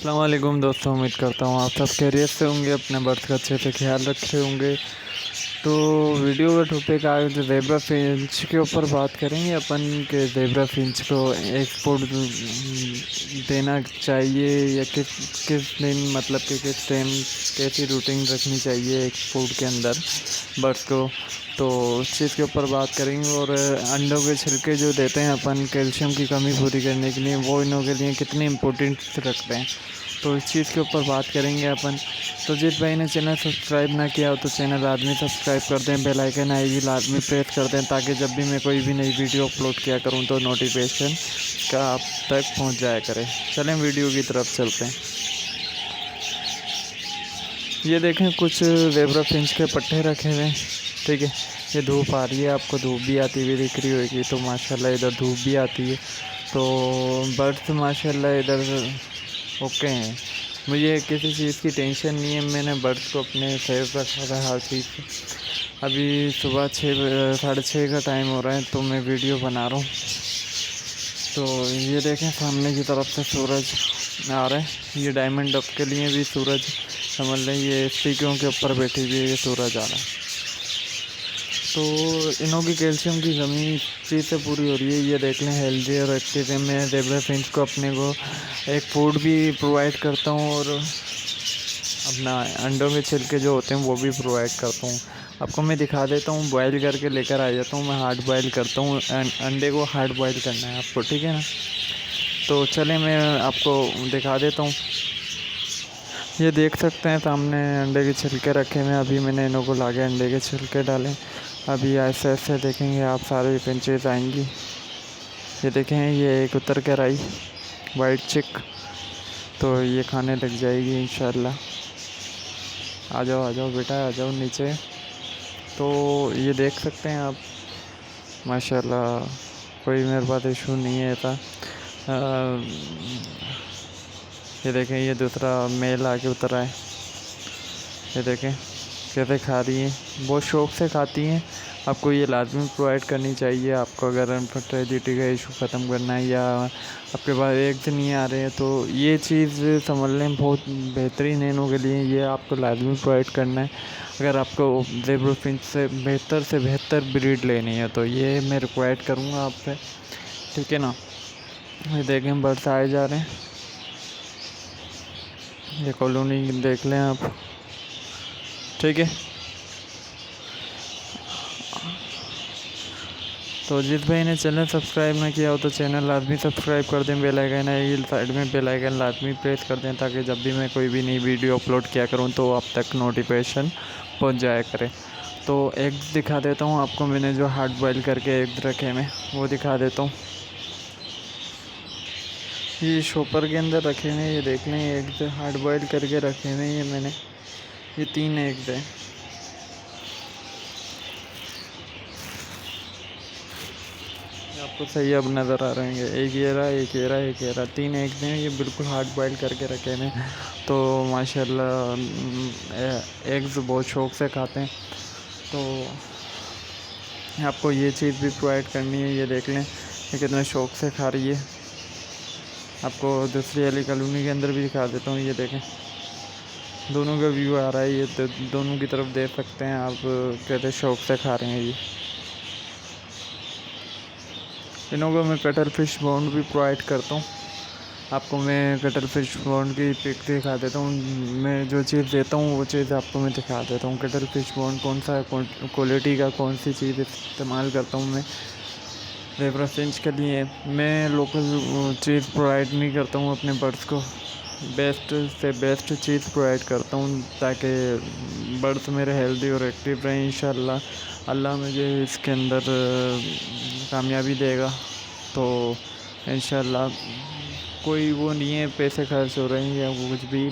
अस्सलाम वालेकुम दोस्तों, उम्मीद करता हूँ आप सब खैरियत से होंगे, अपने बर्थ का अच्छे से ख्याल रख रहे होंगे। तो वीडियो का टॉपिक आज ज़ेब्रा फिंच के ऊपर बात करेंगे अपन के ज़ेब्रा फिंच को एक्सपोर्ट देना चाहिए या किस किस दिन, मतलब कि किस टाइम कैसी रूटीन रखनी चाहिए एक्सपोर्ट के अंदर बर्ड्स को। तो उस चीज़ के ऊपर बात करेंगे। और अंडों के छिलके जो देते हैं अपन कैल्शियम की कमी पूरी करने के लिए, वो इनों के लिए कितनी इम्पोर्टेंस रखते हैं, तो इस चीज़ के ऊपर बात करेंगे अपन। तो जिस भाई ने चैनल सब्सक्राइब ना किया हो तो चैनल लाजमी सब्सक्राइब कर दें, बेल आइकन आएगी लाजमी प्रेस कर दें, ताकि जब भी मैं कोई भी नई वीडियो अपलोड किया करूं तो नोटिफिकेशन का आप तक पहुंच जाया करे। चलें वीडियो की तरफ चलते हैं। ये देखें, कुछ ज़ेब्रा फिंच के पट्टे रखे हुए हैं, ठीक है। ये धूप आ रही है, आपको धूप भी आती हुई दिख रही होगी, तो माशाल्लाह इधर धूप भी आती है। तो बर्ड्स माशाल्लाह इधर ओके हैं। मुझे किसी चीज़ की टेंशन नहीं है, मैंने बर्ड्स को अपने सेफ रखा था हर चीज़ से। अभी सुबह 6 साढ़े 6 का टाइम हो रहा है, तो मैं वीडियो बना रहा हूँ। तो ये देखें, सामने की तरफ से सूरज आ रहा है। ये डायमंड डक के लिए भी सूरज समझ लें, ये स्टिकों के ऊपर बैठी हुई है, ये सूरज आ रहा है। तो इनों की कैल्शियम की कमी इस चीज़ से पूरी हो रही है। ये देख लें, हेल्दी और एक्टिव है। मैं ज़ेब्रा फिंच को अपने को एक फूड भी प्रोवाइड करता हूँ, और अपना अंडों के छिलके जो होते हैं वो भी प्रोवाइड करता हूँ। आपको मैं दिखा देता हूँ, बॉयल करके लेकर आ जाता हूँ। मैं हार्ड बॉयल करता हूँ, अंडे को हार्ड बॉयल करना है आपको, ठीक है ना। तो चलें, मैं आपको दिखा देता हूँ। ये देख सकते हैं सामने अंडे के छिलके रखे हुए हैं। अभी मैंने इन्हों को लाके अंडे के छिलके डाले। अभी ऐसे ऐसे देखेंगे आप, सारे पिंचेस आएंगी। ये देखें, ये एक उतर कर आई वाइट चिक, तो ये खाने लग जाएगी इंशाल्लाह। आ जाओ बेटा, आ जाओ नीचे। तो ये देख सकते हैं आप, माशाल्लाह कोई मेरे पास इशू नहीं है था। ये देखें, ये दूसरा मेल आके उतर आए। ये देखें कैसे खा रही हैं, बहुत शौक़ से खाती हैं। आपको ये लाजमी प्रोवाइड करनी चाहिए। आपको अगर इनफर्टिलिटी का इशू ख़त्म करना है, या आपके पास एग्स नहीं आ रहे हैं, तो ये चीज़ समझ लें बहुत बेहतरीन है इनों के लिए। ये आपको लाजमी प्रोवाइड करना है। अगर आपको ज़ेब्रा फिंच से बेहतर ब्रीड लेनी है, तो ये मैं रिक्वायर्ड करूँगा आपसे, ठीक है ना। ये देखें, बर्ड्स आए जा रहे हैं। ये कॉलोनी देख लें आप, ठीक है। तो जिस भाई ने चैनल सब्सक्राइब ना किया हो तो चैनल लाजमी सब्सक्राइब कर दें, बेल आइकन आएगी साइड में, बेल आइकन लाजमी प्रेस कर दें, ताकि जब भी मैं कोई भी नई वीडियो अपलोड किया करूं तो आप तक नोटिफिकेशन पहुंच जाया करे। तो एग्स दिखा देता हूं आपको, मैंने जो हार्ड बॉयल करके एग्स रखे हैं वो दिखा देता हूँ। ये शॉपर के अंदर रखे हुए, ये देख लें, एग्स हार्ड बॉयल करके रखे हुए ये मैंने। ये 3 एग्स हैं। आपको सही अब नज़र आ रहे हैं, एक ये रहा, एक ये रहा, एक ये रहा, 3 एग्स हैं। ये बिल्कुल हार्ड बॉयल करके रखे हैं। तो माशाल्लाह एग्स बहुत शौक़ से खाते हैं। तो आपको ये चीज़ भी प्रोवाइड करनी है। ये देख लें, ये कितने शौक़ से खा रही है। आपको दूसरी वाली कॉलोनी के अंदर भी दिखा देता हूँ। ये देखें, दोनों का व्यू आ रहा है, ये दोनों की तरफ देख सकते हैं आप, कैसे शौक़ से खा रहे हैं। ये इनों को मैं कटल फिश बॉन्ड भी प्रोवाइड करता हूँ। आपको मैं कटल फिश बॉन्ड की पिक दिखा देता हूँ। मैं जो चीज़ देता हूँ वो चीज़ आपको मैं दिखा देता हूँ। कटल फिश बॉन्ड कौन सा क्वालिटी का, कौन सी चीज़ इस्तेमाल करता हूँ मैं ज़ेब्रा फिंच के लिए। मैं लोकल चीज़ प्रोवाइड नहीं करता हूँ अपने बर्ड्स को, बेस्ट से बेस्ट चीज़ प्रोवाइड करता हूँ, ताकि बर्ड्स मेरे हेल्दी और एक्टिव रहें। इंशाल्लाह अल्लाह मुझे इसके अंदर कामयाबी देगा। तो इंशाल्लाह कोई वो नहीं है पैसे खर्च हो रहे हैं या कुछ भी,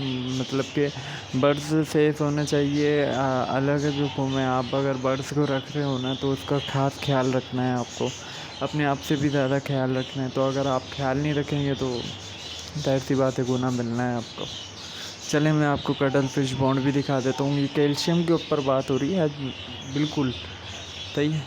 मतलब कि बर्ड्स सेफ होना चाहिए। अलग ग्रुपों में आप अगर बर्ड्स को रख रहे हो ना, तो उसका ख़ास ख्याल रखना है आपको, अपने आप से भी ज़्यादा ख्याल रखना है। तो अगर आप ख्याल नहीं रखेंगे तो जाहिर सी बात है गुनाह मिलना है आपको। चलें, मैं आपको कटल फिश बॉन्ड भी दिखा देता हूँ। ये कैल्शियम के ऊपर बात हो रही है आज, बिल्कुल सही है।